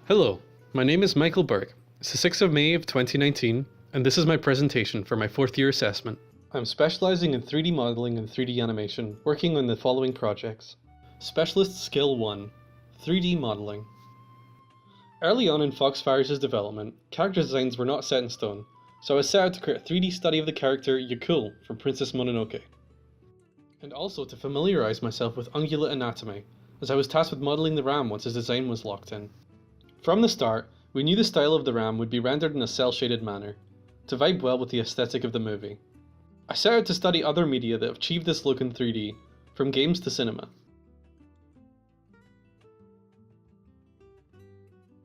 Hello, my name is Michael Birk. It's the 6th of May of 2019, and this is my presentation for my 4th year assessment. I'm specialising in 3D modelling and 3D animation, working on the following projects. Specialist Skill 1, 3D Modelling. Early on in Foxfire's development, character designs were not set in stone, so I was set out to create a 3D study of the character Yakul from Princess Mononoke, and also to familiarise myself with ungulate anatomy, as I was tasked with modelling the ram once his design was locked in. From the start, we knew the style of the ram would be rendered in a cel-shaded manner, to vibe well with the aesthetic of the movie. I set out to study other media that have achieved this look in 3D, from games to cinema.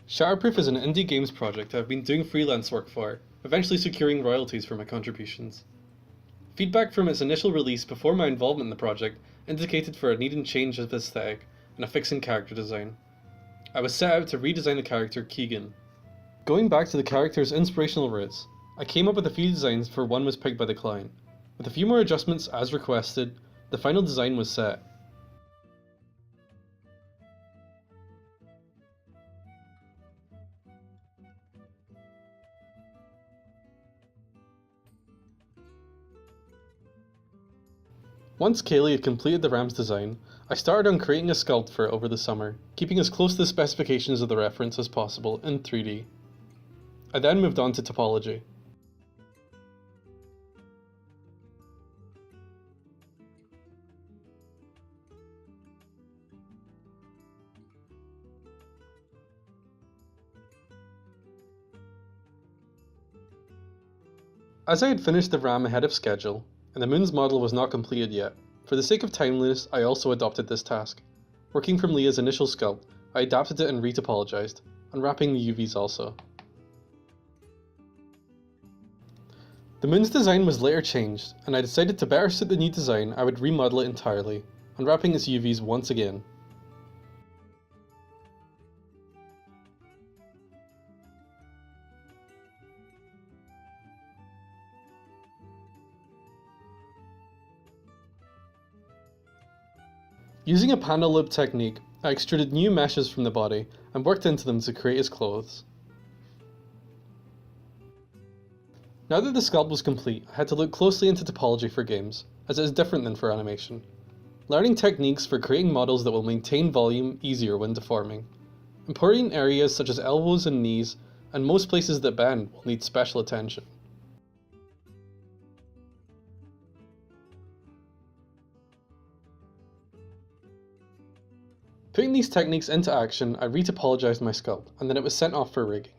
Shatterproof is an indie games project I've been doing freelance work for, eventually securing royalties for my contributions. Feedback from its initial release before my involvement in the project indicated for a needing change of aesthetic and a fix in character design. I was set out to redesign the character Keegan. Going back to the character's inspirational roots, I came up with a few designs for one was picked by the client. With a few more adjustments as requested, the final design was set. Once Kaylee had completed the ram's design, I started on creating a sculpt for it over the summer, keeping as close to the specifications of the reference as possible in 3D. I then moved on to topology. As I had finished the ram ahead of schedule, and the moon's model was not completed yet, for the sake of timeliness I also adopted this task. Working from Leah's initial sculpt, I adapted it and retopologized, unwrapping the UVs also. The moon's design was later changed, and I decided to better suit the new design I would remodel it entirely, unwrapping its UVs once again. Using a panel loop technique, I extruded new meshes from the body and worked into them to create his clothes. Now that the sculpt was complete, I had to look closely into topology for games, as it is different than for animation. Learning techniques for creating models that will maintain volume easier when deforming. Important areas such as elbows and knees, and most places that bend will need special attention. Putting these techniques into action, I retopologized my sculpt, and then it was sent off for rigging.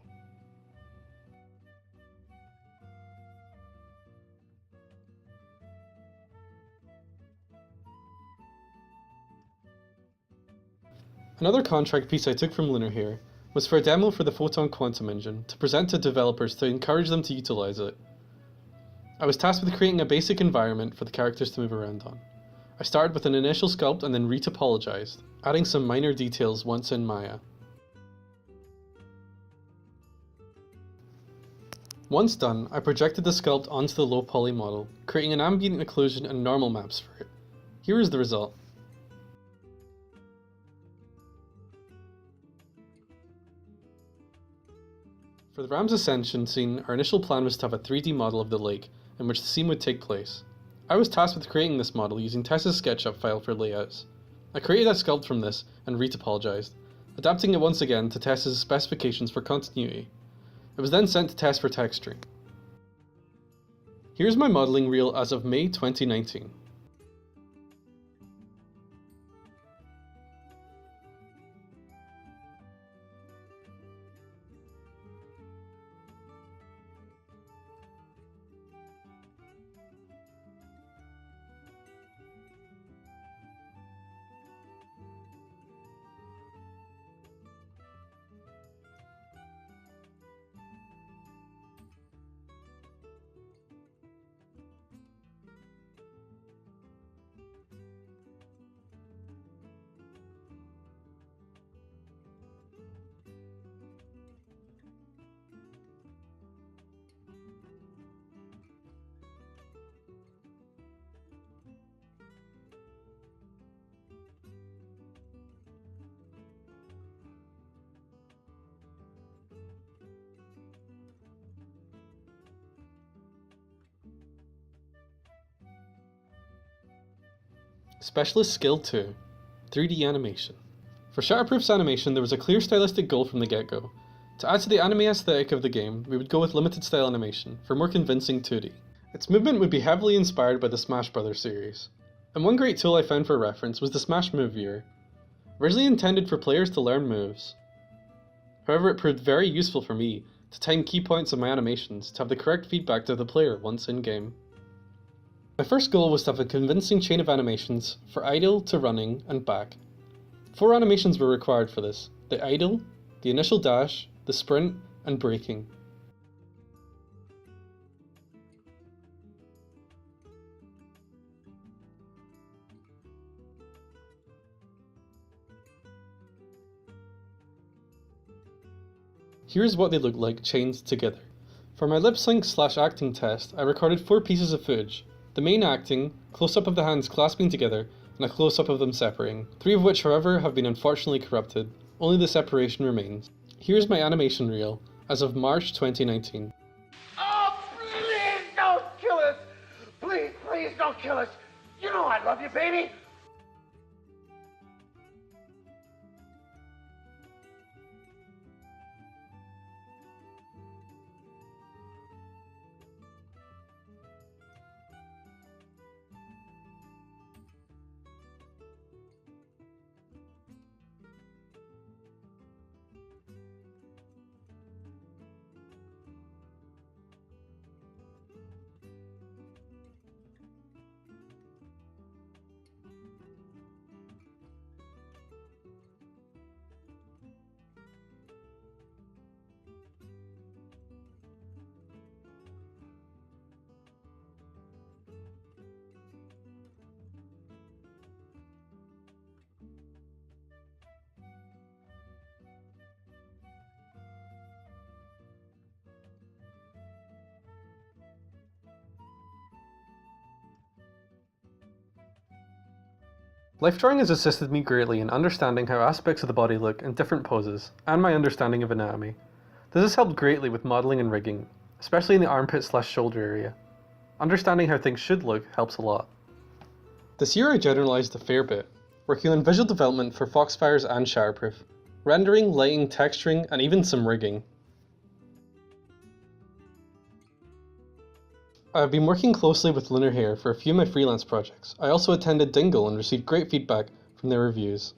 Another contract piece I took from Lunar here was for a demo for the Photon Quantum Engine to present to developers to encourage them to utilize it. I was tasked with creating a basic environment for the characters to move around on. I started with an initial sculpt and then retopologized, adding some minor details once in Maya. Once done, I projected the sculpt onto the low poly model, creating an ambient occlusion and normal maps for it. Here is the result. For the ram's ascension scene, our initial plan was to have a 3D model of the lake in which the scene would take place. I was tasked with creating this model using Tess's SketchUp file for layouts. I created a sculpt from this and retopologized, adapting it once again to Tess's specifications for continuity. It was then sent to Tess for texturing. Here's my modeling reel as of May 2019. Specialist Skill 2, 3D Animation. For Shatterproof's animation, there was a clear stylistic goal from the get-go. To add to the anime aesthetic of the game, we would go with limited style animation, for more convincing 2D. Its movement would be heavily inspired by the Smash Bros. Series. And one great tool I found for reference was the Smash Move Viewer. Originally intended for players to learn moves. However, it proved very useful for me to time key points of my animations to have the correct feedback to the player once in-game. My first goal was to have a convincing chain of animations for idle to running and back. 4 animations were required for this: the idle, the initial dash, the sprint, and braking. Here's what they look like chained together. For my lip sync / acting test, I recorded 4 pieces of footage: the main acting, close-up of the hands clasping together, and a close-up of them separating, 3 of which however have been unfortunately corrupted. Only the separation remains. Here's my animation reel, as of March 2019. Oh, please don't kill us! Please don't kill us! You know I love you, baby! Life drawing has assisted me greatly in understanding how aspects of the body look in different poses, and my understanding of anatomy. This has helped greatly with modelling and rigging, especially in the armpit / shoulder area. Understanding how things should look helps a lot. This year I generalised a fair bit, working on visual development for Foxfires and Shatterproof, rendering, lighting, texturing, and even some rigging. I have been working closely with Lunar Hair for a few of my freelance projects. I also attended Dingle and received great feedback from their reviews.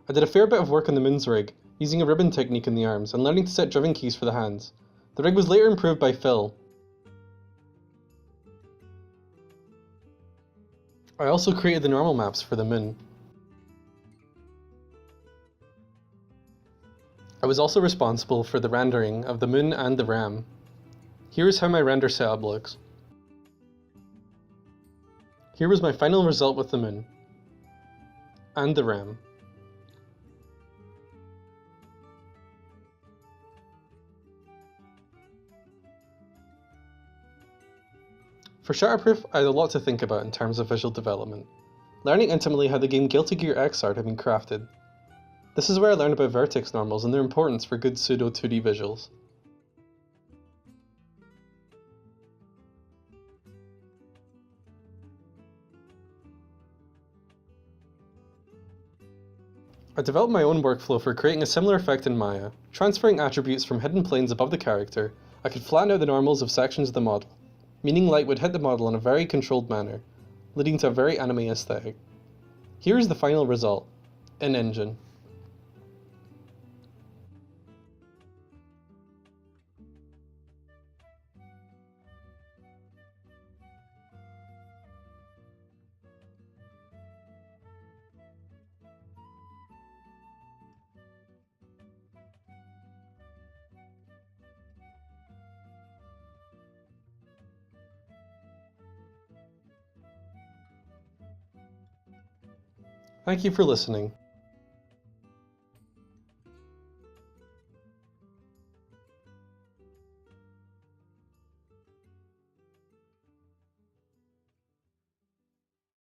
I did a fair bit of work on the Moon's rig, using a ribbon technique in the arms and learning to set driven keys for the hands. The rig was later improved by Phil. I also created the normal maps for the Moon. I was also responsible for the rendering of the Moon and the Ram. Here is how my render setup looks. Here was my final result with the Moon and the Ram. For Shatterproof, I had a lot to think about in terms of visual development, learning intimately how the game Guilty Gear Xrd had been crafted. This is where I learned about vertex normals and their importance for good pseudo 2D visuals. I developed my own workflow for creating a similar effect in Maya, transferring attributes from hidden planes above the character. I could flatten out the normals of sections of the model, meaning light would hit the model in a very controlled manner, leading to a very anime aesthetic. Here is the final result, in engine. Thank you for listening.